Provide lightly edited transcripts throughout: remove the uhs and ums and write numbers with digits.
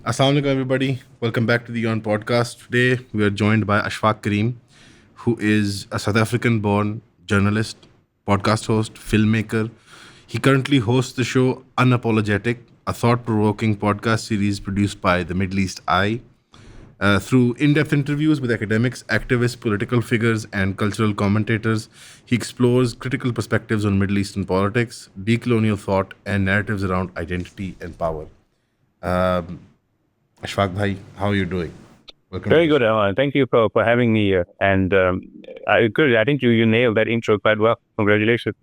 Assalamu alaikum, everybody. Welcome back to the On podcast. Today, we are joined by Ashfaaq Carim, who is a South African born journalist, podcast host, filmmaker. He currently hosts the show Unapologetic, a thought provoking podcast series produced by the Middle East Eye. Through in depth interviews with academics, activists, political figures, and cultural commentators, he explores critical perspectives on Middle Eastern politics, decolonial thought, and narratives around identity and power. Ashfaq bhai, how are you doing? Welcome to Very the good, show. Alan. Thank you for having me here. And good. I think you nailed that intro quite well. Congratulations.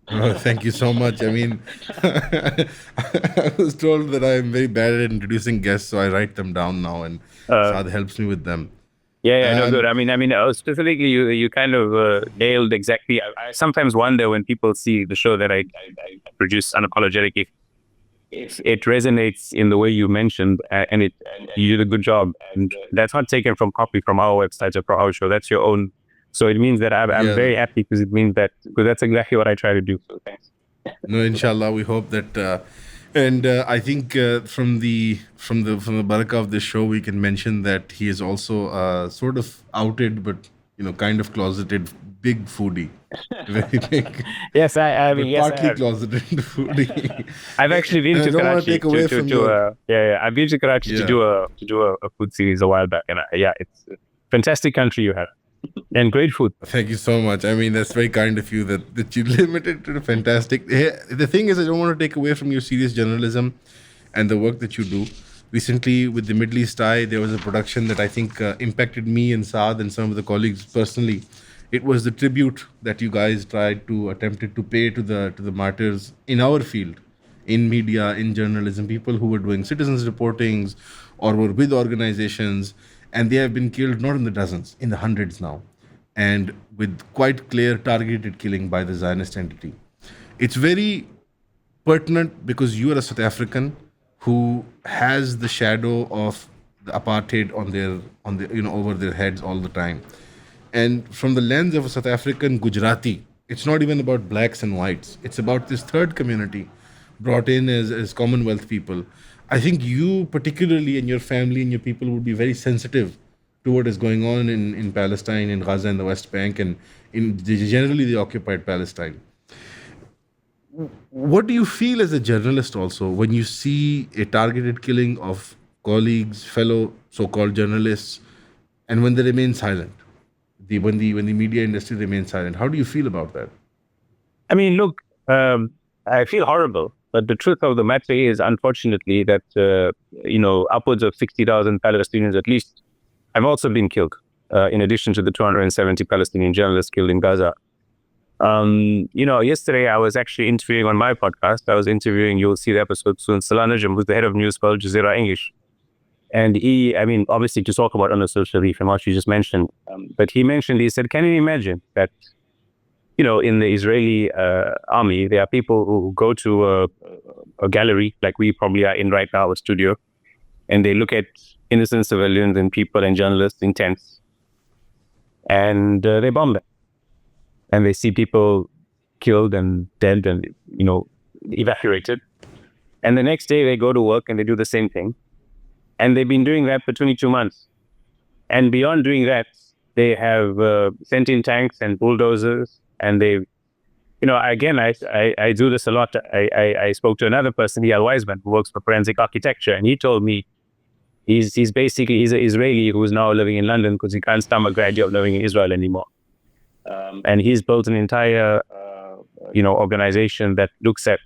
Oh, thank you so much. I mean, I was told that I'm very bad at introducing guests, so I write them down now, and Uh, Saad helps me with them. no, good. Um, Specifically, you kind of nailed exactly. I sometimes wonder when people see the show that I produce, Unapologetic, if it resonates in the way you mentioned, and you did a good job. And that's not taken from copy from our website or from our show. That's your own. So it means that I'm yeah, very happy because it means because that's exactly what I try to do. So thanks. no, inshallah, we hope that. And I think from the barakah of this show, we can mention that he is also sort of outed, but kind of closeted big foodie, very big, Yes, but yes, I partly have. closeted foodie. I've actually been And I to don't want to Karachi take away from your I've been to Karachi yeah. to do a food series a while back, and it's a fantastic country you have, and great food. Thank you so much. I mean, that's very kind of you that you limited to the fantastic. The thing is, I don't want to take away from your serious journalism and the work that you do. Recently, with the Middle East Eye, there was a production that I think impacted me and Saad and some of the colleagues personally. It was the tribute that you guys attempted to pay to the martyrs in our field, in media, in journalism, people who were doing citizens reportings or were with organizations, and they have been killed not in the dozens, in the hundreds now, and with quite clear targeted killing by the Zionist entity. It's very pertinent because you are a South African who has the shadow of the apartheid on the over their heads all the time. And from the lens of a South African Gujarati, it's not even about blacks and whites. It's about this third community brought in as Commonwealth people. I think you, particularly, and your family and your people would be very sensitive to what is going on in Palestine, in Gaza, and the West Bank, and generally the occupied Palestine. What do you feel as a journalist also when you see a targeted killing of colleagues, fellow so-called journalists, and when they remain silent? When the media industry remains silent, how do you feel about that? I mean, look, I feel horrible, but the truth of the matter is, unfortunately, that upwards of 60,000 Palestinians at least have also been killed, in addition to the 270 Palestinian journalists killed in Gaza. Yesterday I was actually interviewing on my podcast. I was interviewing, you'll see the episode soon, Salah Najm, who's the head of news for Al Jazeera English. And obviously to talk about Al-Nusra Sharif and what you just mentioned, but he said, can you imagine that, in the Israeli army, there are people who go to a gallery like we probably are in right now, a studio, and they look at innocent civilians and people and journalists in tents, and they bomb them. And they see people killed and dead and, evacuated. And the next day they go to work and they do the same thing. And they've been doing that for 22 months. And beyond doing that, they have sent in tanks and bulldozers. And they, again, I do this a lot. I spoke to another person, Eyal Weizman, who works for forensic architecture. And he told me he's an Israeli who's now living in London because he can't stomach the idea of living in Israel anymore. And he's built an entire, organization that looks at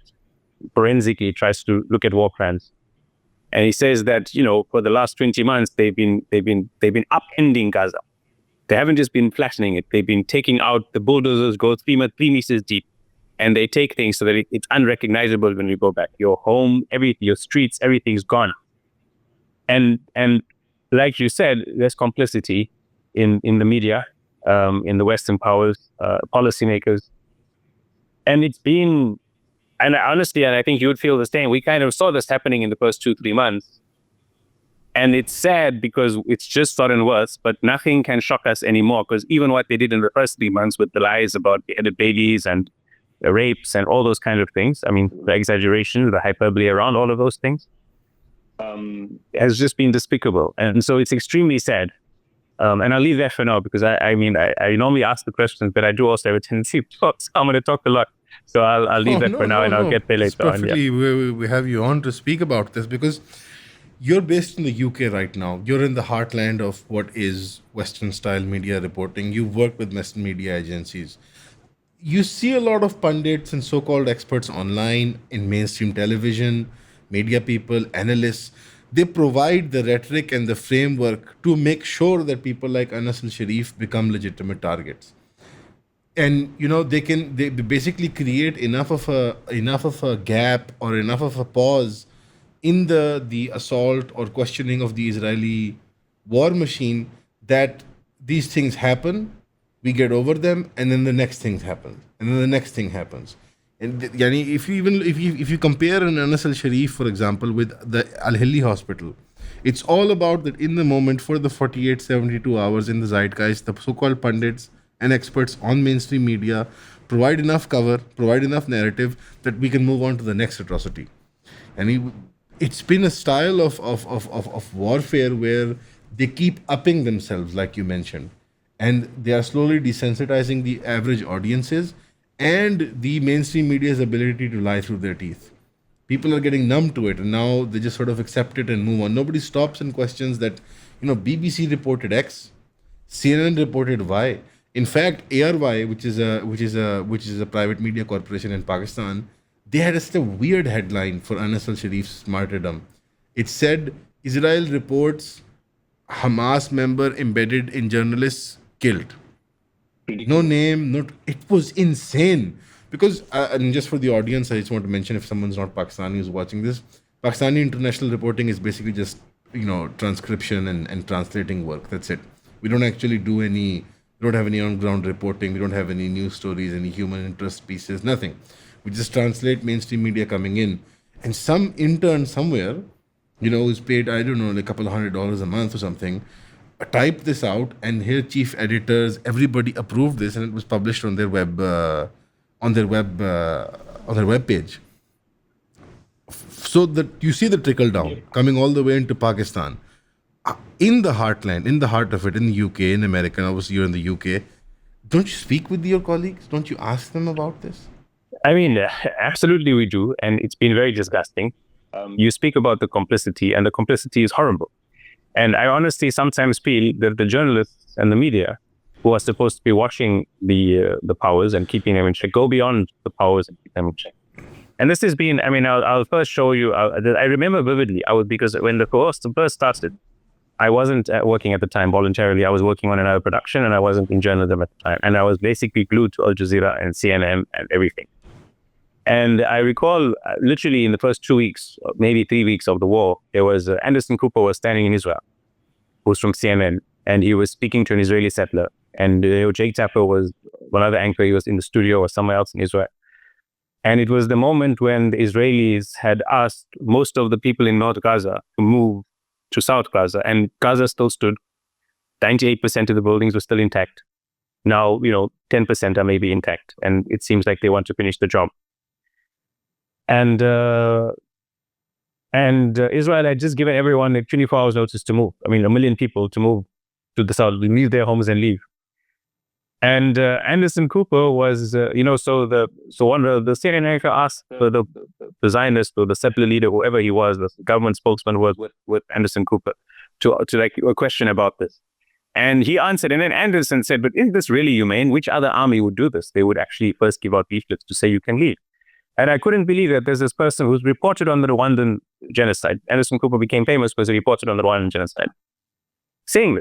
forensically, tries to look at war crimes. And he says that, for the last 20 months, they've been upending Gaza. They haven't just been flattening it. They've been taking out the bulldozers, go 3 meters deep, and they take things so that it's unrecognizable when you go back. Your home, everything, your streets, everything's gone. And like you said, there's complicity in the media, in the Western powers, policymakers. And it's been, and honestly, and I think you would feel the same, we kind of saw this happening in the first 2-3 months. And it's sad because it's just gotten worse, but nothing can shock us anymore because even what they did in the first 3 months with the lies about beheaded babies and the rapes and all those kind of things, I mean, the exaggeration, the hyperbole around all of those things, has just been despicable. And so it's extremely sad. And I'll leave that for now because I normally ask the questions, but I do also have a tendency to talk. So I'm going to talk a lot. So I'll leave that for now, and I'll get there It's later on. Yeah. perfectly. We have you on to speak about this because you're based in the UK right now. You're in the heartland of what is Western style media reporting. You work with Western media agencies. You see a lot of pundits and so-called experts online in mainstream television, media people, analysts. They provide the rhetoric and the framework to make sure that people like Anas al-Sharif become legitimate targets. And they basically create enough of a gap or enough of a pause in the assault or questioning of the Israeli war machine that these things happen, we get over them, and then the next thing happens, and then the next thing happens. And yani, if you compare an Anas al Sharif, for example, with the Al Hilli hospital, it's all about that in the moment for the 48, 72 hours in the zeitgeist, the so-called pundits and experts on mainstream media provide enough cover, provide enough narrative that we can move on to the next atrocity. And it's been a style of warfare where they keep upping themselves, like you mentioned, and they are slowly desensitizing the average audiences and the mainstream media's ability to lie through their teeth. People are getting numb to it, and now they just sort of accept it and move on. Nobody stops and questions that, BBC reported X, CNN reported Y. In fact, ARY, which is a private media corporation in Pakistan, they had just a weird headline for Anas al-Sharif's martyrdom. It said, Israel reports Hamas member embedded in journalists killed. No name, not. It was insane. Because, and just for the audience, I just want to mention, if someone's not Pakistani who's watching this, Pakistani international reporting is basically just, transcription and translating work. That's it. We don't actually we don't have any on-ground reporting. We don't have any news stories, any human interest pieces, nothing. We just translate mainstream media coming in. And some intern somewhere, who's paid, I don't know, like a couple of $100 a month or something, typed this out, and here chief editors, everybody approved this, and it was published on their web page. So that you see the trickle down coming all the way into Pakistan. In the heartland, in the heart of it, in the UK, in America, and obviously you're in the UK, don't you speak with your colleagues? Don't you ask them about this? I mean, absolutely we do. And it's been very disgusting. You speak about the complicity, and the complicity is horrible. And I honestly sometimes feel that the journalists and the media who are supposed to be watching the powers and keeping them in check go beyond the powers and keep them in check. And this has been, I'll first show you, I remember vividly, because when the course first started, I wasn't working at the time voluntarily. I was working on another production, and I wasn't in journalism at the time. And I was basically glued to Al Jazeera and CNN and everything. And I recall literally in the first 2 weeks, maybe 3 weeks of the war, there was Anderson Cooper was standing in Israel, who's from CNN, and he was speaking to an Israeli settler. And Jake Tapper was one other anchor. He was in the studio or somewhere else in Israel. And it was the moment when the Israelis had asked most of the people in North Gaza to move to South Gaza, and Gaza still stood. 98% of the buildings were still intact. Now, 10% are maybe intact, and it seems like they want to finish the job. And Israel had just given everyone 24 hours notice to move. 1 million people to move to the south, leave their homes and leave. And Anderson Cooper was, so one of the CNN anchor asked the Zionist or the settler leader, whoever he was, the government spokesman was with Anderson Cooper, to like a question about this. And he answered, and then Anderson said, but isn't this really humane? Which other army would do this? They would actually first give out leaflets to say you can leave. And I couldn't believe that there's this person who's reported on the Rwandan genocide. Anderson Cooper became famous because he reported on the Rwandan genocide. Saying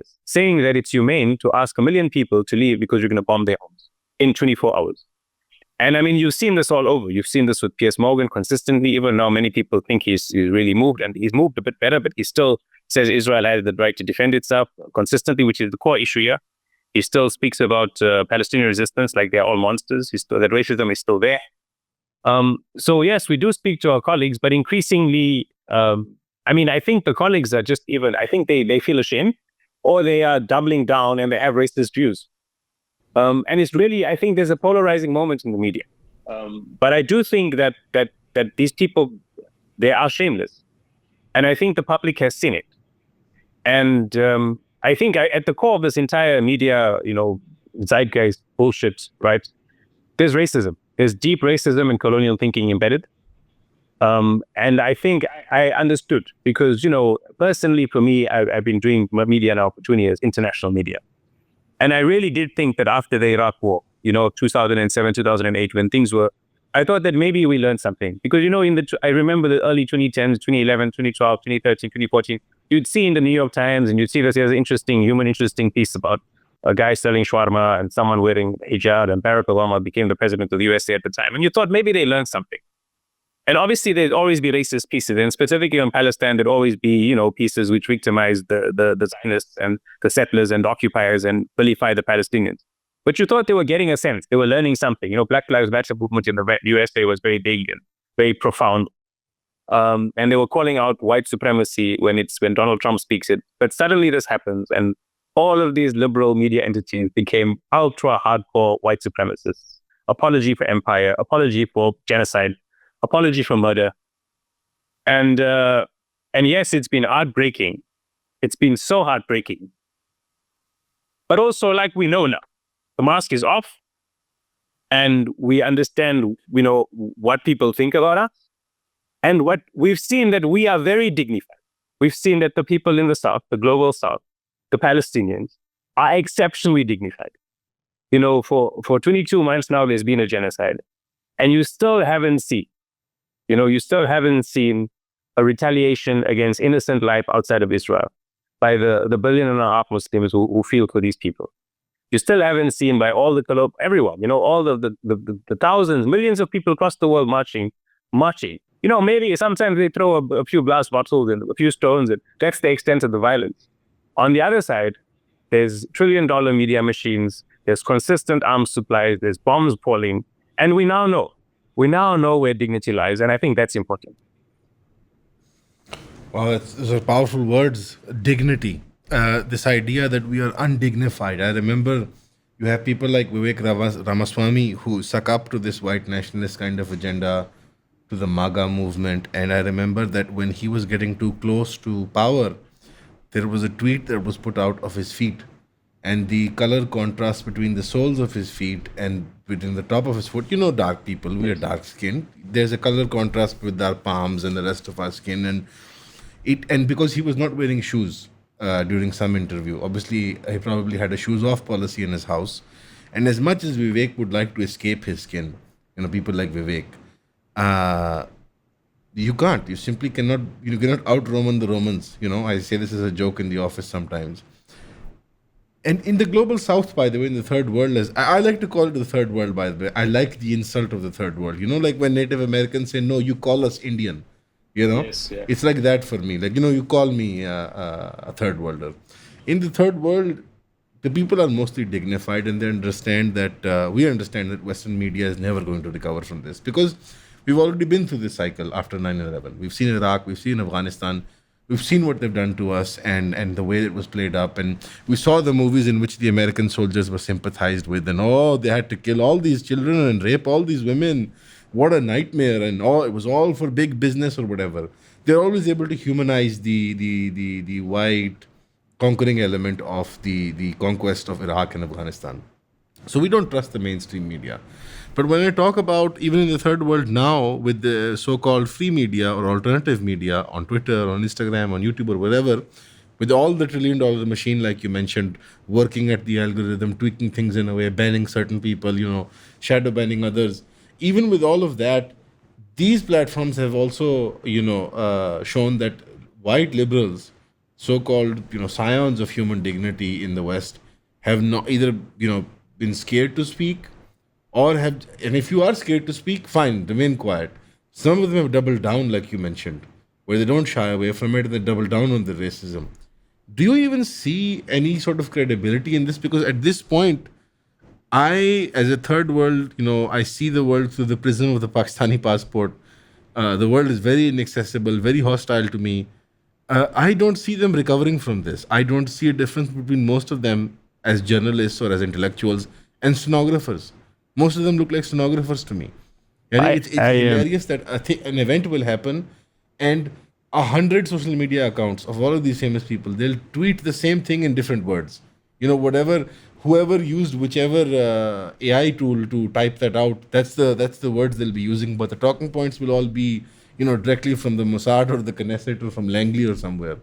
that it's humane to ask 1 million people to leave because you're going to bomb their homes in 24 hours. And you've seen this all over. You've seen this with Piers Morgan consistently. Even now, many people think he's really moved, and he's moved a bit better, but he still says Israel has the right to defend itself consistently, which is the core issue here. He still speaks about Palestinian resistance like they're all monsters. That racism is still there. So yes, we do speak to our colleagues, but increasingly, I think the colleagues are just I think they feel ashamed, or they are doubling down and they have racist views. And it's really, I think there's a polarizing moment in the media. But I do think that these people, they are shameless. And I think the public has seen it. And I think at the core of this entire media, zeitgeist bullshit, right? There's racism. There's deep racism and colonial thinking embedded. And I think I understood because, personally for me, I've been doing media now for 20 years, international media. And I really did think that after the Iraq war, 2007, 2008, when things were, I thought that maybe we learned something. Because, I remember the early 2010s, 2011, 2012, 2013, 2014, you'd see in the New York Times and you'd see there's an interesting piece about a guy selling shawarma and someone wearing hijab, and Barack Obama became the president of the USA at the time. And you thought maybe they learned something. And obviously, there'd always be racist pieces, and specifically on Palestine, there'd always be, pieces which victimize the Zionists and the settlers and occupiers and vilify the Palestinians. But you thought they were getting a sense, they were learning something. Black Lives Matter movement in the USA was very big and very profound, and they were calling out white supremacy when Donald Trump speaks it. But suddenly this happens, and all of these liberal media entities became ultra hardcore white supremacists. Apology for empire, apology for genocide, apology for murder. And yes, it's been heartbreaking. It's been so heartbreaking. But also, like we know now, the mask is off and we understand, what people think about us. And what we've seen that we are very dignified. We've seen that the people in the South, the global South, the Palestinians are exceptionally dignified. For 22 months now, there's been a genocide. And you still haven't seen a retaliation against innocent life outside of Israel by the 1.5 billion Muslims who feel for these people. You still haven't seen by all everyone, all the thousands, millions of people across the world marching. Maybe sometimes they throw a few glass bottles and a few stones, and that's the extent of the violence. On the other side, there's trillion-dollar media machines, there's consistent arms supplies, there's bombs falling, and we now know where dignity lies, and I think that's important. Wow, those are powerful words. Dignity. This idea that we are undignified. I remember you have people like Vivek Ramaswamy who suck up to this white nationalist kind of agenda, to the MAGA movement. And I remember that when he was getting too close to power, there was a tweet that was put out of his feet. And the color contrast between the soles of his feet and between the top of his foot, dark people, we are dark skinned. There's a color contrast with our palms and the rest of our skin. And because he was not wearing shoes during some interview, obviously he probably had a shoes off policy in his house. And as much as Vivek would like to escape his skin, people like Vivek, you can't. You simply cannot. You cannot out-Roman the Romans. I say this as a joke in the office sometimes. And in the global South, by the way, in the third world, I like to call it the third world, by the way. I like the insult of the third world. Like when Native Americans say, no, you call us Indian. Yes, yeah. It's like that for me. Like, you call me a third worlder. In the third world, the people are mostly dignified, and they understand that we understand that Western media is never going to recover from this, because we've already been through this cycle after 9/11. We've seen Iraq, we've seen Afghanistan, we've seen what they've done to us and the way it was played up. And we saw the movies in which the American soldiers were sympathized with, and they had to kill all these children and rape all these women. What a nightmare. And it was all for big business or whatever. They're always able to humanize the white conquering element of the conquest of Iraq and Afghanistan. So we don't trust the mainstream media. But when I talk about even in the third world now, with the so-called free media or alternative media on Twitter, on Instagram, on YouTube or wherever, with all the $1 trillion machine, like you mentioned, working at the algorithm, tweaking things in a way, banning certain people, shadow banning others. Even with all of that, these platforms have also, shown that white liberals, so-called, scions of human dignity in the West, have not either, been scared to speak, and if you are scared to speak, fine, remain quiet. Some of them have doubled down, like you mentioned, where they don't shy away from it and they double down on the racism. Do you even see any sort of credibility in this? Because at this point, as a third world, I see the world through the prism of the Pakistani passport. The world is very inaccessible, very hostile to me. I don't see them recovering from this. I don't see a difference between most of them as journalists or as intellectuals and stenographers. Most of them look like stenographers to me. And it's hilarious that an event will happen and 100 social media accounts of all of these famous people. They'll tweet the same thing in different words. Whatever, whoever used whichever AI tool to type that out, that's the words they'll be using. But the talking points will all be, directly from the Mossad or the Knesset or from Langley or somewhere.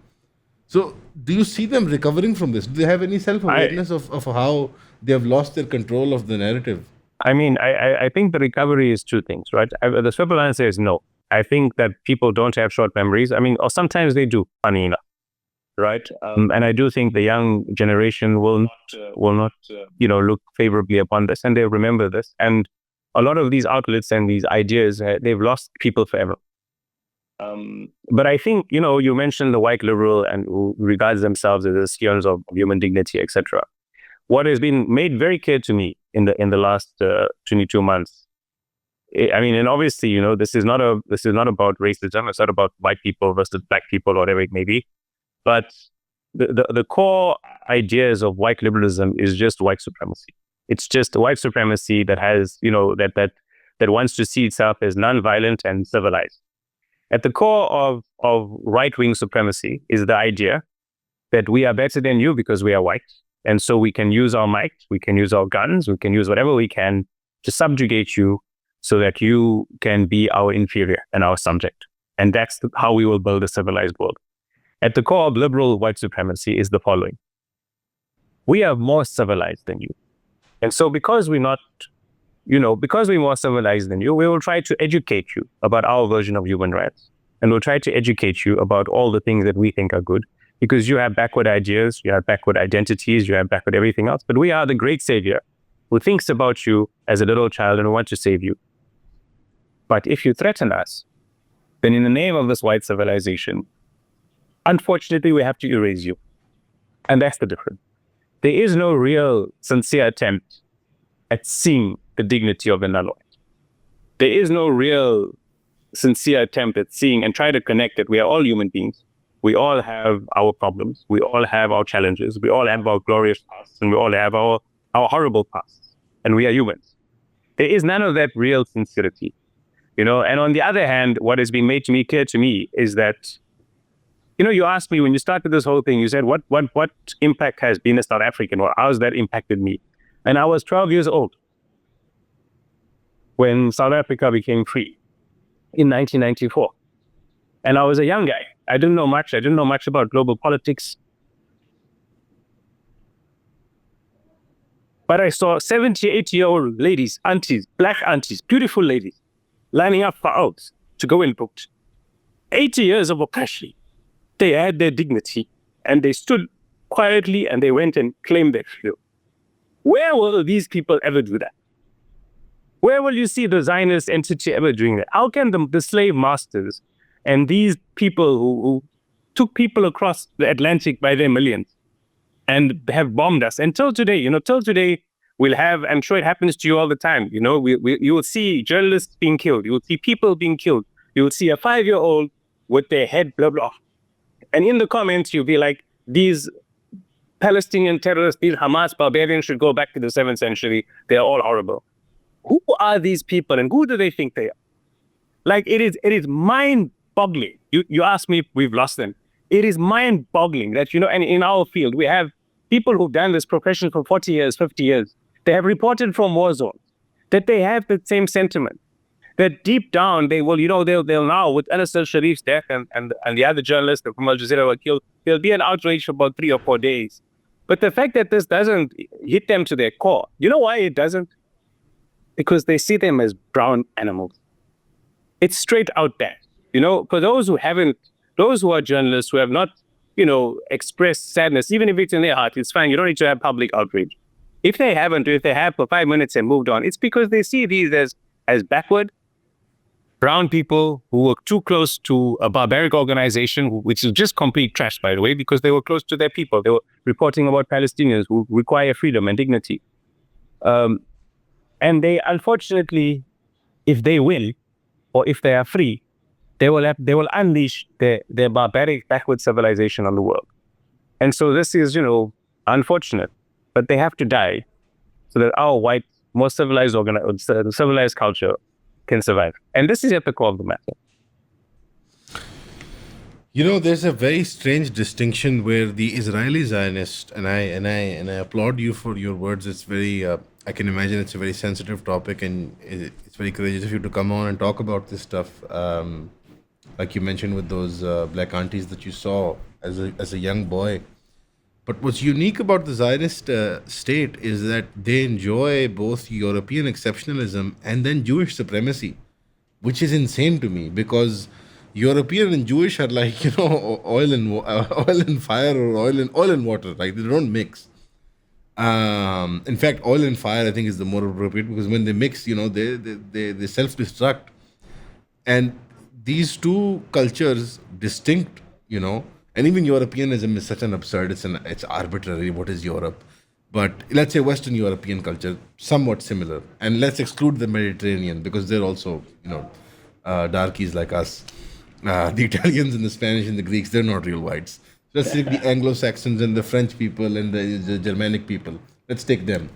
So, do you see them recovering from this? Do they have any self-awareness of how they have lost their control of the narrative? I think the recovery is two things, right? The simple answer is no. I think that people don't have short memories. Or sometimes they do, funny enough, right? And I do think the young generation will not look favorably upon this, and they'll remember this. And a lot of these outlets and these ideas, they've lost people forever. But I think, you mentioned the white liberal and who regards themselves as scions of human dignity, etc. What has been made very clear to me in the last 22 months, and obviously, this is not about racism. It's not about white people versus black people or whatever it may be. But the core ideas of white liberalism is just white supremacy. It's just white supremacy that has, that wants to see itself as non-violent and civilized. At the core of right-wing supremacy is the idea that we are better than you because we are white. And so we can use our might, we can use our guns, we can use whatever we can to subjugate you so that you can be our inferior and our subject. And that's how we will build a civilized world. At the core of liberal white supremacy is the following. We are more civilized than you. And so because we're more civilized than you, we will try to educate you about our version of human rights. And we'll try to educate you about all the things that we think are good. Because you have backward ideas, you have backward identities, you have backward everything else. But we are the great savior who thinks about you as a little child and wants to save you. But if you threaten us, then in the name of this white civilization, unfortunately, we have to erase you. And that's the difference. There is no real sincere attempt at seeing the dignity of the non-white. There is no real sincere attempt at seeing and try to connect that we are all human beings. We all have our problems. We all have our challenges. We all have our glorious pasts, and we all have our horrible pasts. And we are humans. There is none of that real sincerity, And on the other hand, what has been made clear to me is that, you asked me when you started this whole thing, you said, what impact has being a South African, or how has that impacted me? And I was 12 years old when South Africa became free in 1994. And I was a young guy. I didn't know much. I didn't know much about global politics. But I saw 70, 80-year-old ladies, aunties, black aunties, beautiful ladies, lining up for hours to go and vote. 80 years of oppression. They had their dignity, and they stood quietly, and they went and claimed their freedom. Where will these people ever do that? Where will you see the Zionist entity ever doing that? How can the slave masters and these people who took people across the Atlantic by their millions and have bombed us. And till today, we'll have, I'm sure it happens to you all the time. You will see journalists being killed. You will see people being killed. You will see a 5-year-old with their head blah, blah. And in the comments, you'll be like, these Palestinian terrorists, these Hamas barbarians should go back to the 7th century. They're all horrible. Who are these people and who do they think they are? Like, it is mind-boggling. You ask me if we've lost them. It is mind-boggling that, and in our field, we have people who've done this profession for 40 years, 50 years. They have reported from war zones that they have the same sentiment. That deep down, they will, they'll now, with Anas al-Sharif's death and the other journalists from Al Jazeera were killed, there'll be an outrage for about 3 or 4 days. But the fact that this doesn't hit them to their core, you know why it doesn't? Because they see them as brown animals. It's straight out there. For those who are journalists who have not, expressed sadness, even if it's in their heart, it's fine. You don't need to have public outrage. If they haven't, or if they have for 5 minutes and moved on, it's because they see these as backward, brown people who were too close to a barbaric organization, which is just complete trash, by the way, because they were close to their people. They were reporting about Palestinians who require freedom and dignity. And they, unfortunately, if they win, or if they are free, they will unleash their barbaric, backward civilization on the world. And so this is, unfortunate, but they have to die so that our white, more civilized civilized culture can survive. And this is at the core of the matter. There's a very strange distinction where the Israeli Zionist, and I applaud you for your words. It's very, I can imagine it's a very sensitive topic, and it's very courageous of you to come on and talk about this stuff. Like you mentioned with those black aunties that you saw as a young boy. But what's unique about the Zionist state is that they enjoy both European exceptionalism and then Jewish supremacy, which is insane to me because European and Jewish are like oil and fire, or oil and water. Like they don't mix. In fact, oil and fire I think is the more appropriate because when they mix, they self destruct. And these two cultures distinct, and even Europeanism is such an absurd. It's arbitrary. What is Europe? But let's say Western European culture, somewhat similar, and let's exclude the Mediterranean because they're also darkies like us. The Italians and the Spanish and the Greeks, they're not real whites. Let's take the Anglo-Saxons and the French people and the Germanic people. Let's take them.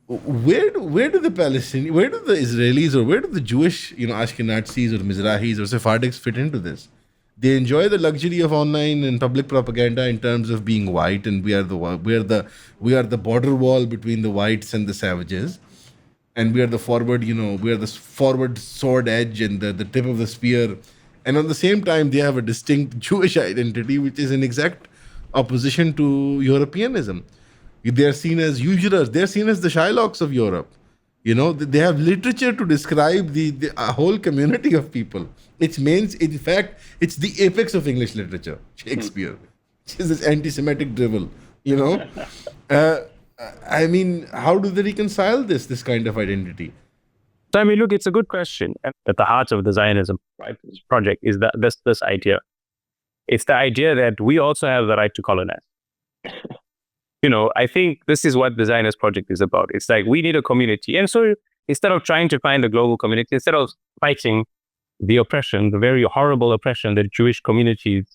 Where do the Palestinians, where do the Israelis, or where do the Jewish, Ashkenazis or Mizrahis or Sephardics fit into this? They enjoy the luxury of online and public propaganda in terms of being white, and we are the border wall between the whites and the savages, and we are the forward sword edge and the tip of the spear, and at the same time they have a distinct Jewish identity, which is in exact opposition to Europeanism. They are seen as usurers. They are seen as the Shylocks of Europe. They have literature to describe the a whole community of people. In fact, it's the apex of English literature, Shakespeare, which is this anti-Semitic drivel. uh, I mean, how do they reconcile this kind of identity? So, I mean, look, it's a good question. And at the heart of the Zionism, right, this project is this idea. It's the idea that we also have the right to colonize. I think this is what the Zionist project is about. It's like we need a community. And so instead of trying to find a global community, instead of fighting the oppression, the very horrible oppression that Jewish communities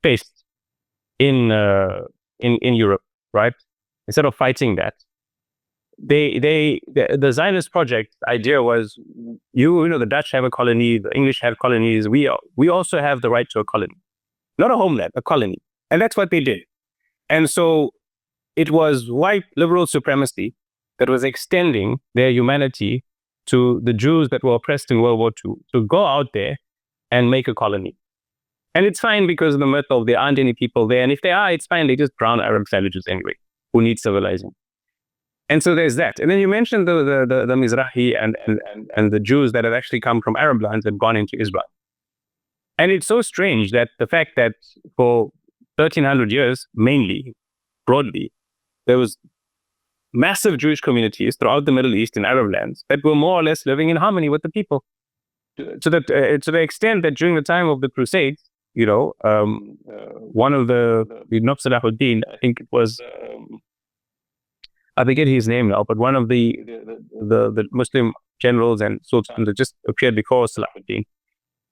faced in Europe, right? Instead of fighting that, the Zionist project idea was, the Dutch have a colony, the English have colonies. We also have the right to a colony, not a homeland, a colony. And that's what they did. And so it was white liberal supremacy that was extending their humanity to the Jews that were oppressed in World War II to go out there and make a colony. And it's fine because of the myth of there aren't any people there. And if they are, it's fine. They just brown Arab savages anyway, who need civilizing. And so there's that. And then you mentioned the Mizrahi and the Jews that have actually come from Arab lands and gone into Israel. And it's so strange that the fact that for 1300 years, mainly, broadly, there was massive Jewish communities throughout the Middle East and Arab lands that were more or less living in harmony with the people. To the extent that during the time of the Crusades, one of the Nab Salahuddin, I think it was, I forget his name now, but one of the Muslim generals and sultans that just appeared before Salahuddin,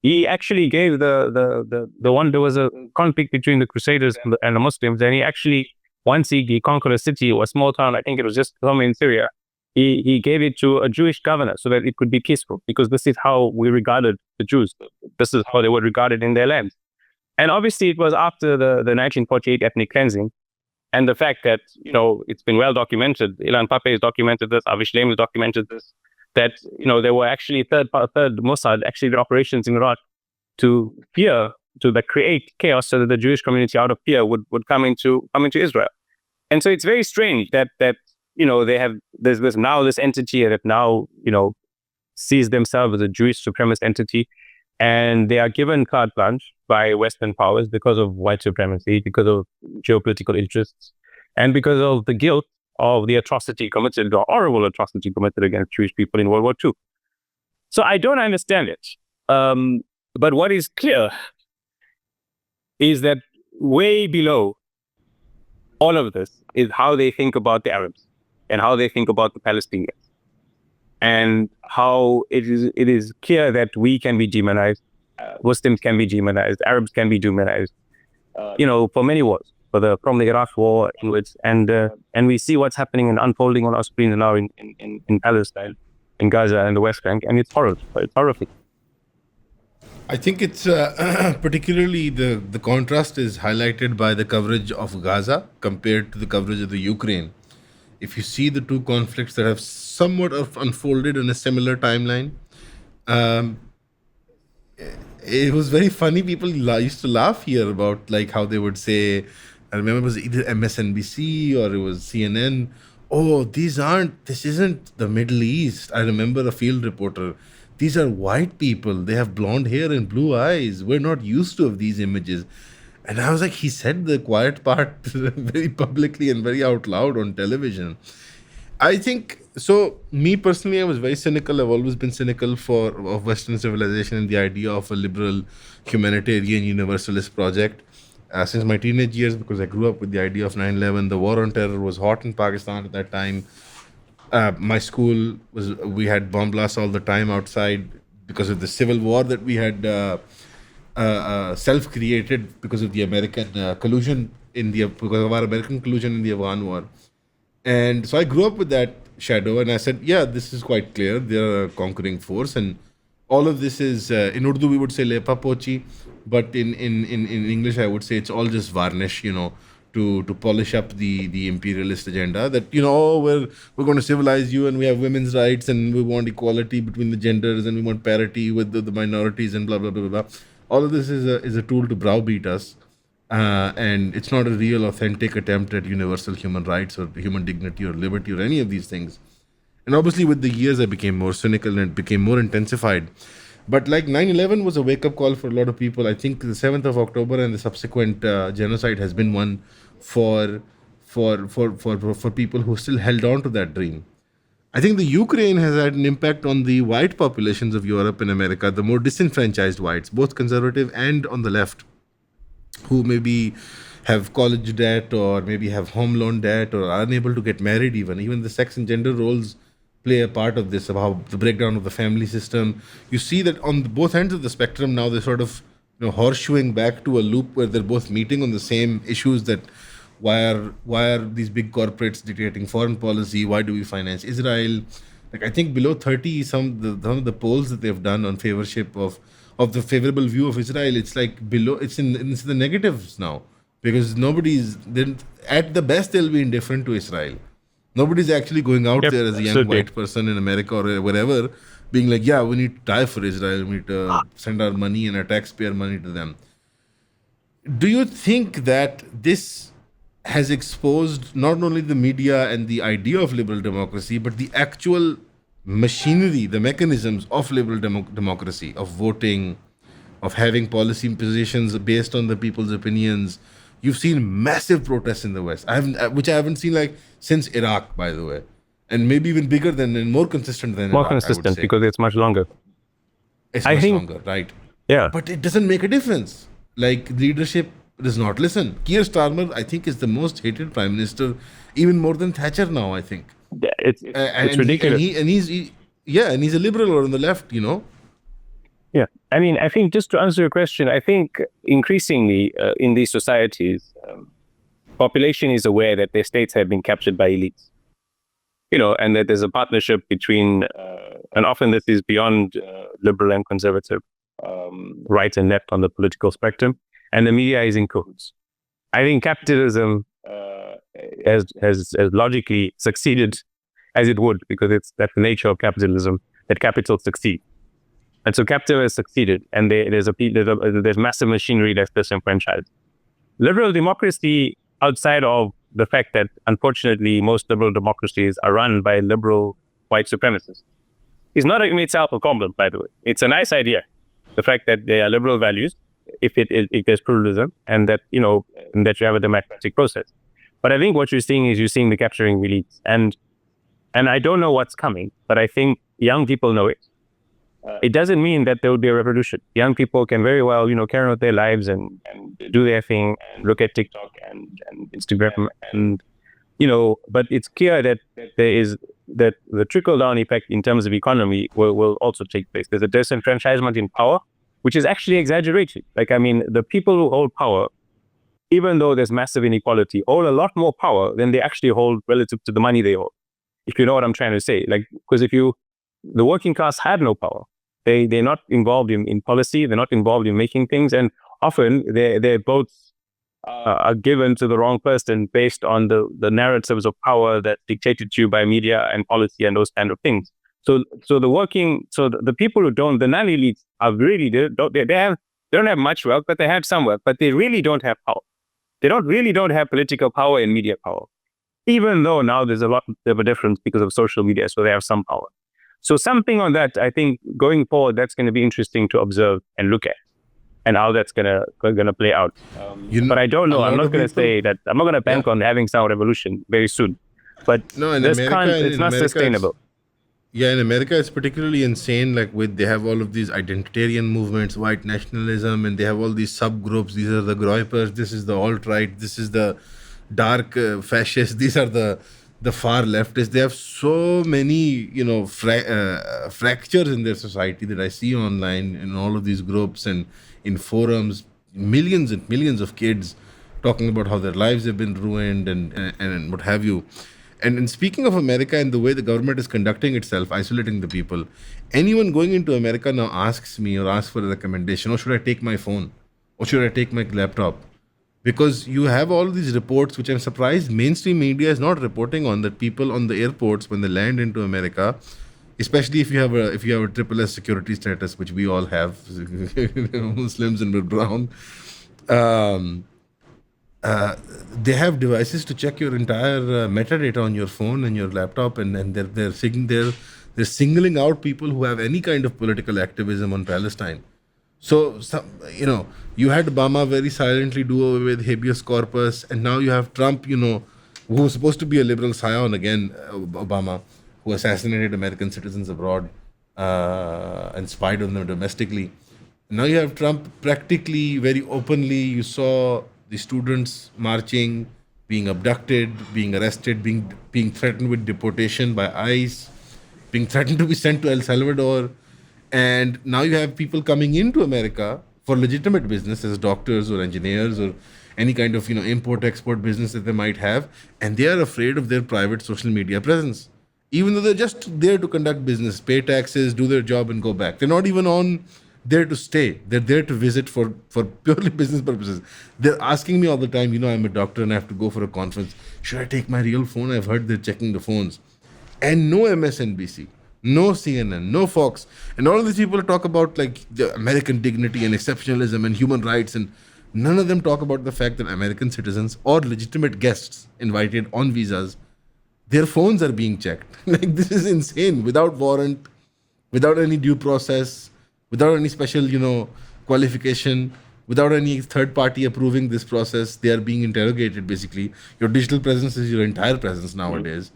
he actually gave the one, there was a conflict between the Crusaders and the Muslims, and he actually, once he conquered a city or a small town, I think it was just somewhere in Syria, he gave it to a Jewish governor so that it could be peaceful, because this is how we regarded the Jews. This is how they were regarded in their land. And obviously it was after the 1948 ethnic cleansing, and the fact that, it's been well documented, Ilan Pape has documented this, Avi Shlaim has documented this, that, there were actually third Mossad, actually the operations in Iraq to create chaos so that the Jewish community out of fear would come into Israel. And so it's very strange that there's now this entity that now, sees themselves as a Jewish supremacist entity, and they are given carte blanche by Western powers because of white supremacy, because of geopolitical interests, and because of the guilt of the horrible atrocity committed against Jewish people in World War II. So I don't understand it. But what is clear is that way below all of this is how they think about the Arabs and how they think about the Palestinians, and how it is clear that we can be demonized, Muslims can be demonized, Arabs can be demonized, for many wars, from the Iraq war inwards, and we see what's happening and unfolding on our screens now in Palestine, in Gaza and the West Bank, and it's horrible. It's horrific. I think it's particularly the contrast is highlighted by the coverage of Gaza compared to the coverage of the Ukraine. If you see the two conflicts that have somewhat of unfolded in a similar timeline, um, it was very funny. People used to laugh here about like how they would say, I remember it was either MSNBC or it was CNN. Oh, this isn't the Middle East. I remember a field reporter. These are white people. They have blonde hair and blue eyes. We're not used to of these images. And I was like, he said the quiet part very publicly and very out loud on television. I think so. Me personally, I was very cynical. I've always been cynical of Western civilization and the idea of a liberal, humanitarian, universalist project since my teenage years, because I grew up with the idea of 9/11. The war on terror was hot in Pakistan at that time. My school we had bomb blasts all the time outside because of the civil war that we had self-created because of the American collusion because of our American collusion in the Afghan war. And so I grew up with that shadow, and I said, yeah, this is quite clear. They're a conquering force, and all of this is, in Urdu, we would say lepa pochi, but in English, I would say it's all just varnish, to polish up the imperialist agenda that, oh, we're going to civilize you, and we have women's rights, and we want equality between the genders, and we want parity with the minorities, and blah, blah, blah, blah, blah. All of this is a tool to browbeat us. And it's not a real, authentic attempt at universal human rights or human dignity or liberty or any of these things. And obviously, with the years, I became more cynical and it became more intensified. But like 9/11 was a wake up call for a lot of people. I think the 7th of October and the subsequent genocide has been one for people who still held on to that dream. I think the Ukraine has had an impact on the white populations of Europe and America, the more disenfranchised whites, both conservative and on the left, who maybe have college debt or maybe have home loan debt or are unable to get married. Even the sex and gender roles play a part of this, about the breakdown of the family system. You see that on both ends of the spectrum now, they're sort of horseshoeing back to a loop where they're both meeting on the same issues, that why are these big corporates dictating foreign policy? Why do we finance Israel? Like, I think below 30, some of the polls that they've done on favorship of the favorable view of Israel, it's like below, it's the negatives now, because at the best they'll be indifferent to Israel. Nobody's actually going out there as a young white person in America or wherever being like, yeah, we need to die for Israel, we need to send our money and our taxpayer money to them. Do you think that this has exposed not only the media and the idea of liberal democracy, but the actual machinery, the mechanisms of liberal democracy, of voting, of having policy positions based on the people's opinions? You've seen massive protests in the West, which I haven't seen like since Iraq, by the way, and maybe even bigger than and more consistent than more Iraq, consistent because it's much longer. It's much longer, right? Yeah, but it doesn't make a difference. Like, leadership does not listen. Keir Starmer, I think, is the most hated prime minister, even more than Thatcher now, I think. It's ridiculous. And he's a liberal or on the left, Yeah, I mean, I think just to answer your question, I think increasingly in these societies, population is aware that their states have been captured by elites, and that there's a partnership between, and often this is beyond liberal and conservative, right and left on the political spectrum, and the media is in cahoots. I think capitalism has logically succeeded as it would, because that's the nature of capitalism, that capital succeeds. And so capital has succeeded, and there's massive machinery that's disenfranchised. Liberal democracy, outside of the fact that unfortunately most liberal democracies are run by liberal white supremacists, is not in itself a problem, by the way. It's a nice idea, the fact that they are liberal values, if there's pluralism, and that that you have a democratic process. But I think what you're seeing is the capturing elites, and I don't know what's coming, but I think young people know it. It doesn't mean that there will be a revolution. Young people can very well, carry on their lives and do their thing, and look at TikTok and Instagram, and but it's clear that the trickle down effect in terms of economy will also take place. There's a disenfranchisement in power, which is actually exaggerated. Like, I mean, the people who hold power, even though there's massive inequality, hold a lot more power than they actually hold relative to the money they hold. If you know what I'm trying to say, like, because the working class had no power. They're not involved in policy. They're not involved in making things, and often their votes are given to the wrong person based on the narratives of power that dictated to you by media and policy and those kind of things. So the people who don't, the non-elites are really, they don't have much wealth, but they have some wealth, but they really don't have power. They don't have political power and media power, even though now there's a lot of a difference because of social media, so they have some power. So something on that, I think going forward, that's going to be interesting to observe and look at, and how that's gonna play out. But I don't know. I'm not going to say that. I'm not going to bank on having some revolution very soon. But no, it's not sustainable. Yeah, in America, it's particularly insane. Like they have all of these identitarian movements, white nationalism, and they have all these subgroups. These are the Groypers. This is the alt-right. This is the dark fascists. These are the far leftists. They have so many, fractures in their society that I see online in all of these groups and in forums. Millions and millions of kids talking about how their lives have been ruined and what have you. And speaking of America and the way the government is conducting itself, isolating the people, anyone going into America now asks me or asks for a recommendation, or should I take my phone? Or should I take my laptop? Because you have all these reports, which I'm surprised mainstream media is not reporting on, that people on the airports, when they land into America, especially if you have a triple S security status, which we all have, Muslims and we're brown, they have devices to check your entire metadata on your phone and your laptop, and they're singling out people who have any kind of political activism on Palestine. So you had Obama very silently do away with habeas corpus, and now you have Trump, who was supposed to be a liberal scion again, Obama, who assassinated American citizens abroad and spied on them domestically. Now you have Trump practically very openly. You saw the students marching, being abducted, being arrested, being threatened with deportation by ICE, being threatened to be sent to El Salvador. And now you have people coming into America for legitimate business as doctors or engineers or any kind of import-export business that they might have, and they are afraid of their private social media presence. Even though they're just there to conduct business, pay taxes, do their job and go back. They're not even there to stay. They're there to visit for purely business purposes. They're asking me all the time, I'm a doctor and I have to go for a conference. Should I take my real phone? I've heard they're checking the phones. And no MSNBC, no CNN, no Fox. And all of these people talk about like the American dignity and exceptionalism and human rights, and none of them talk about the fact that American citizens or legitimate guests invited on visas, their phones are being checked. Like, this is insane. Without warrant, without any due process, without any special, qualification, without any third party approving this process, they are being interrogated. Basically, your digital presence is your entire presence nowadays.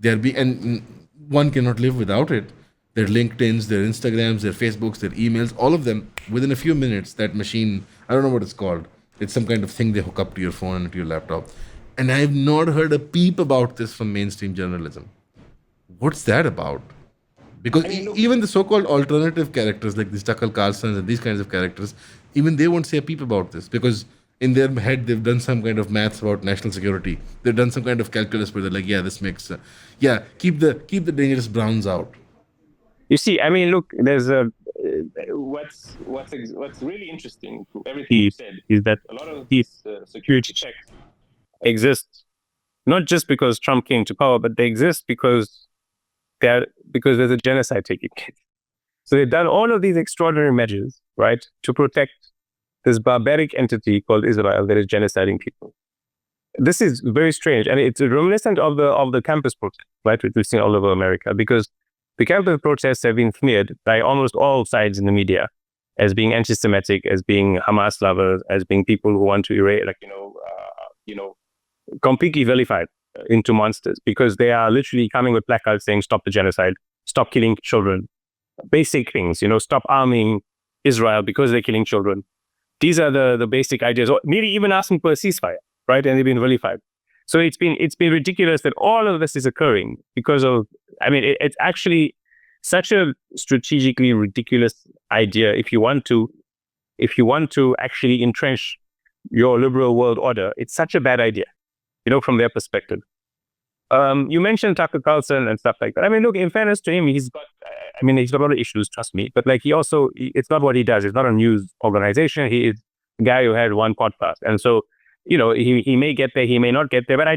And one cannot live without it. Their LinkedIns, their Instagrams, their Facebooks, their emails, all of them, within a few minutes, that machine, I don't know what it's called. It's some kind of thing they hook up to your phone and to your laptop. And I have not heard a peep about this from mainstream journalism. What's that about? Because even the so-called alternative characters like these Tucker Carlsons and these kinds of characters, even they won't say a peep about this, because in their head they've done some kind of maths about national security. They've done some kind of calculus where they're like, this makes keep the dangerous browns out. You see, look, there's what's really interesting to everything you said is that a lot of these security checks exist not just because Trump came to power, but they exist because there's a genocide taking place. So they've done all of these extraordinary measures, right, to protect this barbaric entity called Israel that is genociding people. This is very strange, and it's reminiscent of the campus protest, right, which we've seen all over America, because the campus protests have been smeared by almost all sides in the media as being anti-Semitic, as being Hamas lovers, as being people who want to erase, completely vilified into monsters, because they are literally coming with placards saying, stop the genocide, stop killing children, basic things, stop arming Israel because they're killing children. These are the basic ideas, or maybe even asking for a ceasefire, right? And they've been vilified. So it's been ridiculous that all of this is occurring because of, it's actually such a strategically ridiculous idea. If you want to actually entrench your liberal world order, it's such a bad idea, from their perspective. You mentioned Tucker Carlson and stuff like that. I mean, look, in fairness to him, he's got a lot of issues, trust me. But like, it's not what he does. It's not a news organization. He is a guy who had one podcast. And so, he may get there, he may not get there. But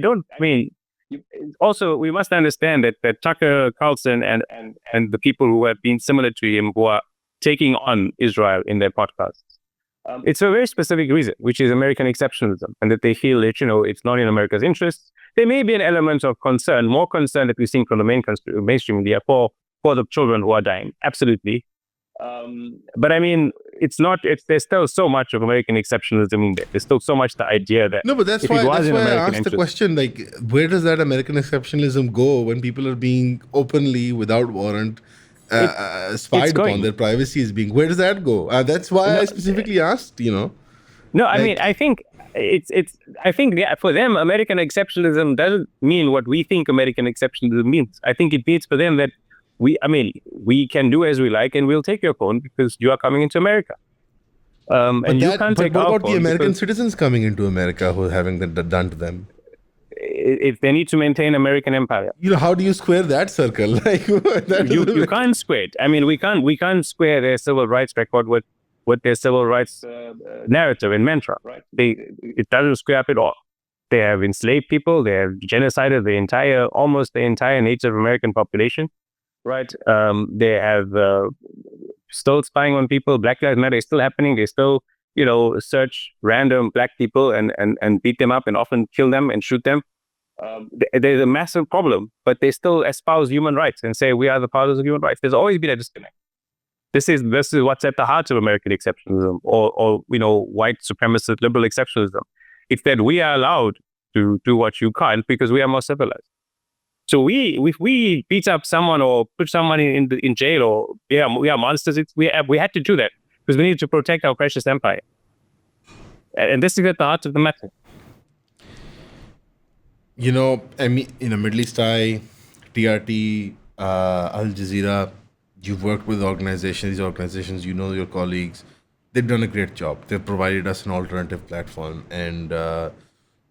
also, we must understand that Tucker Carlson and the people who have been similar to him, who are taking on Israel in their podcasts, it's for a very specific reason, which is American exceptionalism, and that they feel that, it's not in America's interests. There may be an element of concern, more concern that we're seeing from the mainstream media for the children who are dying. Absolutely. But I mean, there's still so much of American exceptionalism in there. There's still so much the idea that... No, but that's why I asked the question, like, where does that American exceptionalism go when people are being openly, without warrant, spied upon, their privacy is being... Where does that go? That's why I specifically asked, No, I mean, I think for them, American exceptionalism doesn't mean what we think American exceptionalism means. I think it means for them that we can do as we like, and we'll take your phone because you are coming into America. And you can't take our phone. What about the American citizens coming into America who are having that done to them? If they need to maintain American empire, how do you square that circle? Like, you can't square it. I mean, we can't square their civil rights record with their civil rights narrative and mantra, right? It doesn't square up at all. They have enslaved people. They have genocided almost the entire Native American population, right? They have still spying on people. Black Lives Matter is still happening. They still, search random black people and beat them up and often kill them and shoot them. There's a massive problem, but they still espouse human rights and say we are the fathers of human rights. There's always been a disconnect. This is what's at the heart of American exceptionalism or white supremacist liberal exceptionalism. It's that we are allowed to do what you can't because we are more civilized. So if we beat up someone or put someone in jail or we are monsters, we had to do that because we need to protect our precious empire. And this is at the heart of the matter. Middle East Eye, TRT, Al Jazeera, you've worked with these organizations, your colleagues. They've done a great job. They've provided us an alternative platform. And the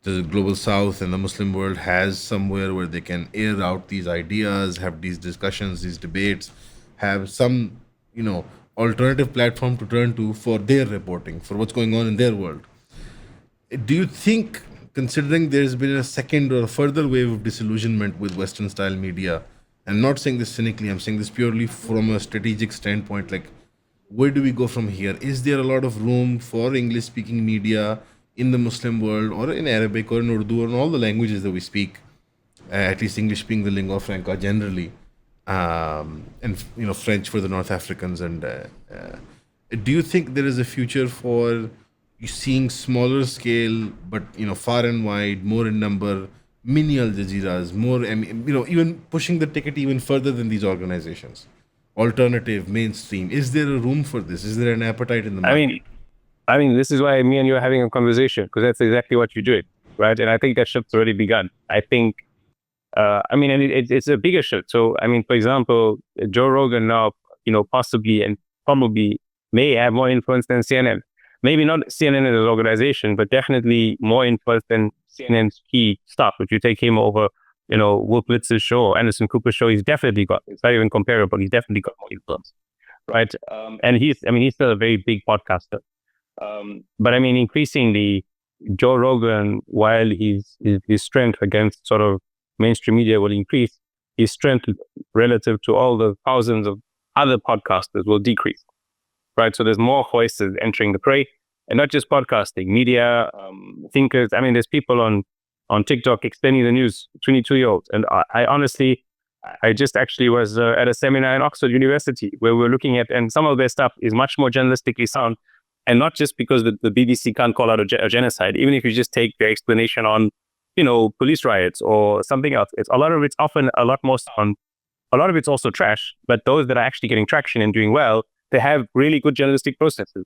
Global South and the Muslim world has somewhere where they can air out these ideas, have these discussions, these debates, have some, alternative platform to turn to for their reporting, for what's going on in their world. Do you think, considering there's been a second or a further wave of disillusionment with Western-style media, I'm not saying this cynically, I'm saying this purely from a strategic standpoint, like, where do we go from here? Is there a lot of room for English-speaking media in the Muslim world, or in Arabic, or in Urdu, or in all the languages that we speak, at least English being the lingua franca generally, and French for the North Africans? And do you think there is a future for seeing smaller scale, but far and wide, more in number, mini Al Jazeeras, more, even pushing the ticket even further than these organizations? Alternative, mainstream. Is there a room for this? Is there an appetite in the market? I mean, this is why me and you are having a conversation, because that's exactly what you're doing, right? And I think that shift's already begun. I think, it's a bigger shift. So, for example, Joe Rogan now, possibly and probably may have more influence than CNN. Maybe not CNN as an organization, but definitely more influence than CNN's key stuff. If you take him over, Will Blitz's show, Anderson Cooper's show, he's definitely got, it's not even comparable, he's definitely got more influence, right? And he's still a very big podcaster. But increasingly, Joe Rogan, while his strength against sort of mainstream media will increase, his strength relative to all the thousands of other podcasters will decrease, right? So there's more voices entering the fray, and not just podcasting, media, thinkers. There's people on TikTok explaining the news, 22-year-olds. And I honestly, I just actually was at a seminar in Oxford University where we're looking at, and some of their stuff is much more journalistically sound. And not just because the BBC can't call out a genocide, even if you just take their explanation on, police riots or something else. A lot of it's often a lot more sound. A lot of it's also trash, but those that are actually getting traction and doing well, they have really good journalistic processes.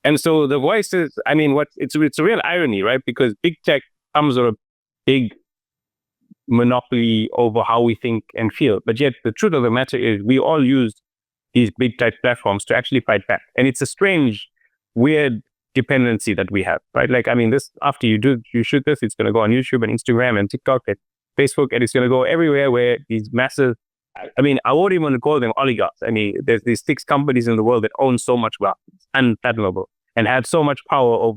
And so the voices, it's a real irony, right? Because big tech comes with a big monopoly over how we think and feel. But yet the truth of the matter is we all use these big tech platforms to actually fight back. And it's a strange, weird dependency that we have, right? Like, this, after you shoot this, it's going to go on YouTube and Instagram and TikTok. Facebook, and it's going to go everywhere where these massive, I mean, I won't even call them oligarchs. I mean, there's these 6 companies in the world that own so much wealth. It's unfathomable, and have so much power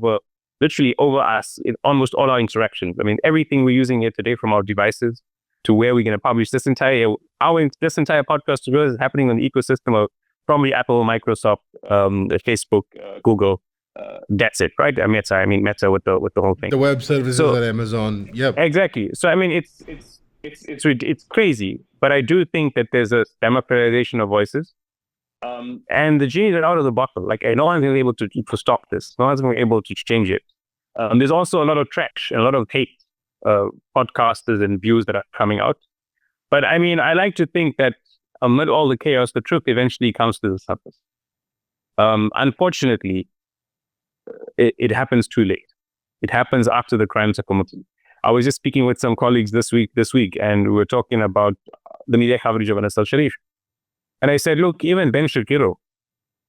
literally over us in almost all our interactions. I mean, everything we're using here today, from our devices to where we're going to publish this entire podcast is happening on the ecosystem of probably Apple, Microsoft, Facebook, Google. That's it, right? Meta with the whole thing. The web services at Amazon. Yep. Exactly. So I mean, it's crazy, but I do think that there's a democratization of voices, and the genie is out of the bottle. Like, no one's been able to stop this. No one's been able to change it. There's also a lot of trash and a lot of hate, podcasters and views that are coming out. But I mean, I like to think that amid all the chaos, the truth eventually comes to the surface. Unfortunately, it happens too late. It happens after the crimes are committed. I was just speaking with some colleagues this week, and we were talking about the media coverage of Anas al-Sharif. And I said, look, even Ben Shapiro,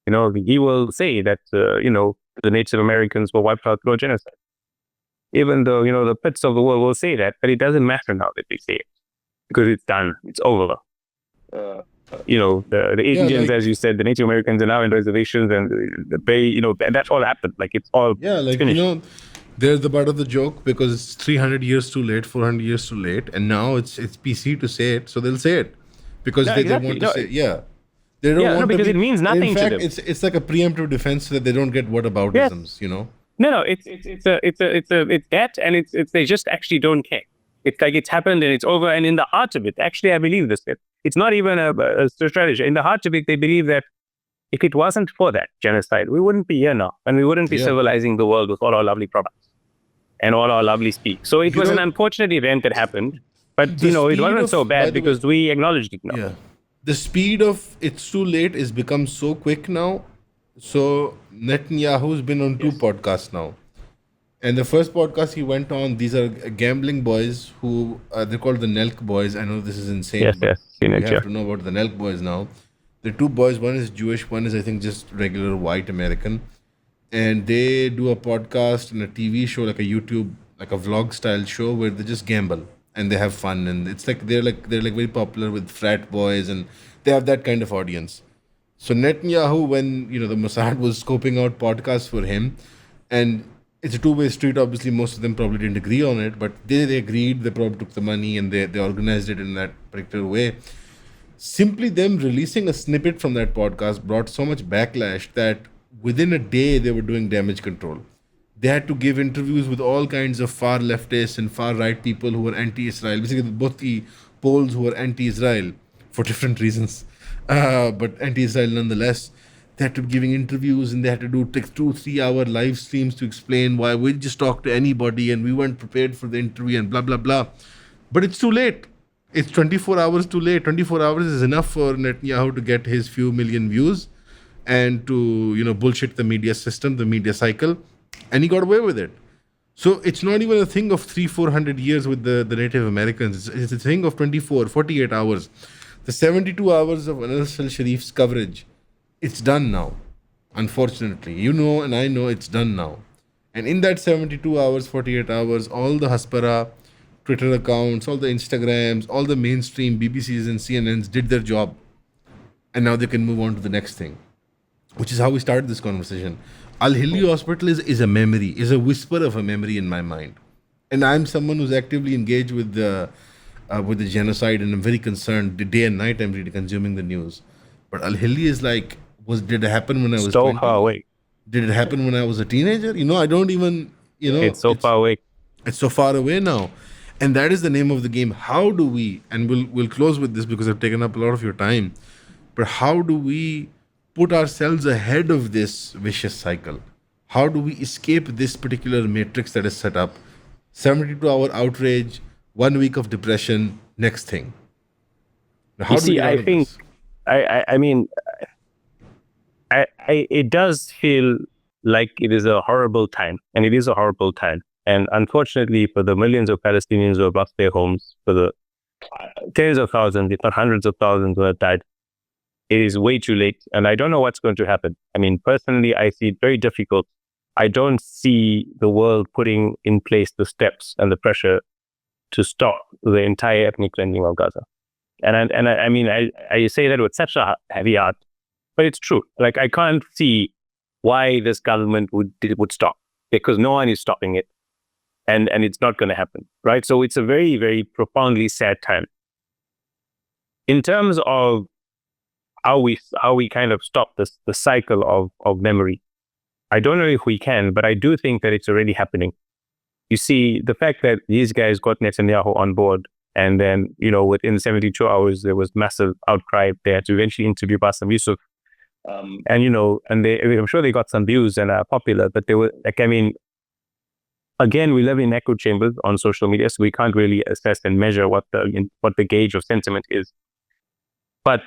he will say that, the Native Americans were wiped out through a genocide. Even though, the pits of the world will say that, but it doesn't matter now that they say it, because it's done. It's over. The Indians, as you said, the Native Americans are now in reservations, and the Bay, and that's all happened. Like, it's all finished. There's the butt of the joke, because it's 300 years too late, 400 years too late, and now it's PC to say it, so they'll say it because they want to say, they don't want because to it means nothing. In fact, to them. it's like a preemptive defense so that they don't get whataboutisms. No, it's that, and it's they just actually don't care. It's like it's happened and it's over. And in the heart of it, actually, I believe this. It's not even a strategy. In the heart of it, they believe that if it wasn't for that genocide, we wouldn't be here now, and we wouldn't be civilizing the world with all our lovely products and all our lovely speak. So it was an unfortunate event that happened, but it wasn't so bad because we acknowledged it now. Yeah, the speed of it's too late is become so quick now. So Netanyahu's been on 2 podcasts now. And the first podcast he went on, these are gambling boys who, they're called the Nelk boys. I know this is insane. Yes. You have to know about the Nelk boys now. The 2 boys, one is Jewish, one is, I think, just regular white American. And they do a podcast and a TV show, like a YouTube, like a vlog style show where they just gamble and they have fun. And it's like, they're very popular with frat boys, and they have that kind of audience. So Netanyahu, when, the Mossad was scoping out podcasts for him, and it's a 2-way street, obviously most of them probably didn't agree on it, but they agreed, they probably took the money and they organized it in that particular way. Simply them releasing a snippet from that podcast brought so much backlash that within a day they were doing damage control. They had to give interviews with all kinds of far leftists and far right people who were anti-Israel, basically both the poles who were anti-Israel for different reasons, but anti-Israel nonetheless. They had to be giving interviews, and they had to do 2-3 hour live streams to explain why we just talk to anybody and we weren't prepared for the interview and blah, blah, blah. But it's too late. It's 24 hours too late. 24 hours is enough for Netanyahu to get his few million views and to, bullshit the media system, the media cycle. And he got away with it. So it's not even a thing of 300-400 years with the Native Americans. It's a thing of 48 hours. The 72 hours of Anas al-Sharif's coverage, it's done now, unfortunately. And I know it's done now. And in that 72 hours, 48 hours, all the Haspara Twitter accounts, all the Instagrams, all the mainstream BBCs and CNNs did their job. And now they can move on to the next thing, which is how we started this conversation. Al-Hilli Hospital is a memory, is a whisper of a memory in my mind. And I'm someone who's actively engaged with the genocide, and I'm very concerned. The day and night I'm really consuming the news. But Al-Hilli is like, did it happen when I was so 20? far away? Did it happen when I was a teenager? I don't even, It's so far away. It's so far away now. And that is the name of the game. How do we, and we'll close with this because I've taken up a lot of your time, but how do we put ourselves ahead of this vicious cycle? How do we escape this particular matrix that is set up? 72-hour outrage, 1 week of depression, next thing. Now, how do we get out of this? It does feel like it is a horrible time, and it is a horrible time. And unfortunately, for the millions of Palestinians who have lost their homes, for the tens of thousands, if not hundreds of thousands who have died, it is way too late. And I don't know what's going to happen. I mean, personally, I see it very difficult. I don't see the world putting in place the steps and the pressure to stop the entire ethnic cleansing of Gaza. And I mean, I say that with such a heavy heart, but it's true. Like, I can't see why this government would stop, because no one is stopping it, and it's not going to happen, right? So it's a very, very profoundly sad time. In terms of how we kind of stop the cycle of memory, I don't know if we can, but I do think that it's already happening. You see, the fact that these guys got Netanyahu on board, and then, within 72 hours, there was massive outcry. They had to eventually interview Bassem Youssef. And I'm sure they got some views and are popular, but they were like, I mean, again, we live in echo chambers on social media, so we can't really assess and measure what the gauge of sentiment is. But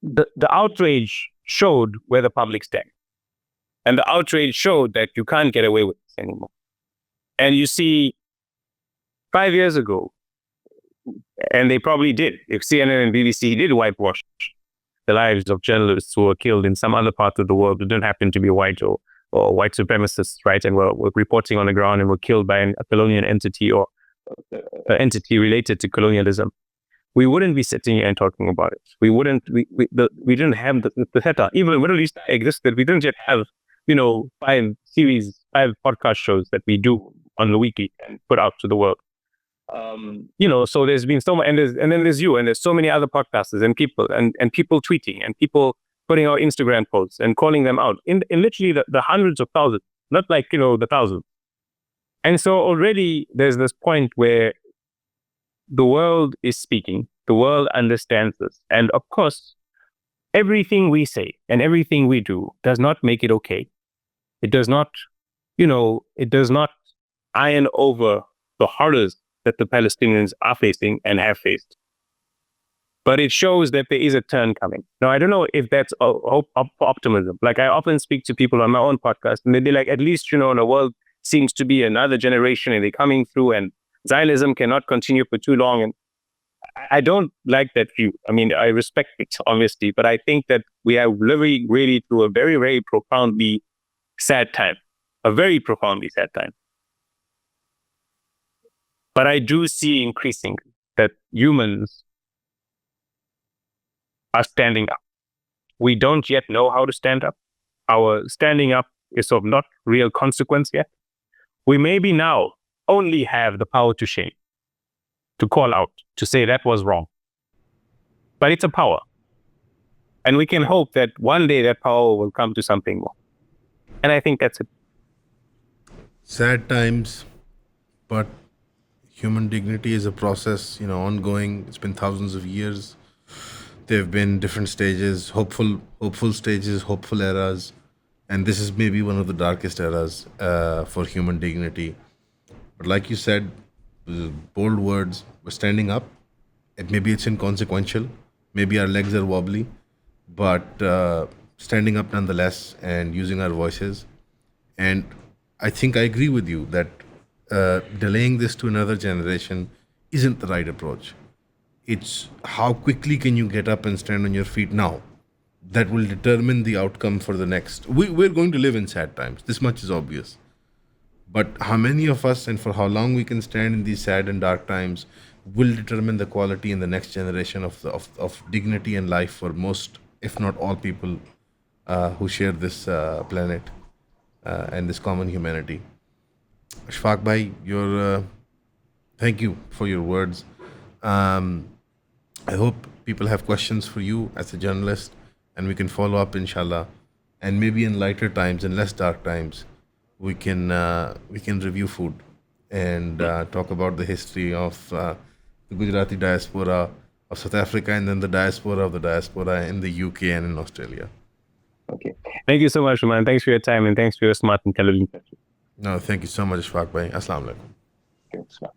the outrage showed where the public stand. And the outrage showed that you can't get away with this anymore. And you see, 5 years ago, and they probably did, if CNN and BBC did whitewash the lives of journalists who were killed in some other part of the world who didn't happen to be white or white supremacists, right, and were reporting on the ground and were killed by a colonial entity or an entity related to colonialism, we wouldn't be sitting here and talking about it. We didn't have the setup. Even when Middle East existed, we didn't just have 5 podcast shows that we do on the weekly and put out to the world. So there's been so much, and then there's you, and there's so many other podcasters and people and people tweeting and people putting out Instagram posts and calling them out in literally the hundreds of thousands, not like the thousands. And so already there's this point where the world is speaking, the world understands this, and of course, everything we say and everything we do does not make it okay. It does not, iron over the horrors that the Palestinians are facing and have faced. But it shows that there is a turn coming. Now, I don't know if that's optimism. Like, I often speak to people on my own podcast, and they're like, at least, the world seems to be another generation, and they're coming through, and Zionism cannot continue for too long. And I don't like that view. I mean, I respect it, obviously, but I think that we are living really through a very, very profoundly sad time. A very profoundly sad time. But I do see increasing that humans are standing up. We don't yet know how to stand up. Our standing up is of not real consequence yet. We maybe now only have the power to shame, to call out, to say that was wrong. But it's a power. And we can hope that one day that power will come to something more. And I think that's it. Sad times, but human dignity is a process, ongoing. It's been thousands of years. There have been different stages, hopeful stages, hopeful eras. And this is maybe one of the darkest eras for human dignity. But like you said, bold words, we're standing up. Maybe it's inconsequential. Maybe our legs are wobbly. But standing up nonetheless and using our voices. And I think I agree with you that delaying this to another generation isn't the right approach. It's how quickly can you get up and stand on your feet now that will determine the outcome for the next. We're going to live in sad times. This much is obvious. But how many of us and for how long we can stand in these sad and dark times will determine the quality in the next generation of dignity and life for most, if not all, people who share this planet and this common humanity. Ashfaaq bhai, thank you for your words. I hope people have questions for you as a journalist, and we can follow up, inshallah. And maybe in lighter times and less dark times, we can review food and talk about the history of the Gujarati diaspora of South Africa, and then the diaspora in the UK and in Australia. Okay. Thank you so much, man. Thanks for your time, and thanks for your smart, intelligent question. No, thank you so much, Ashfaaq bhai. Assalamu alaikum. Okay,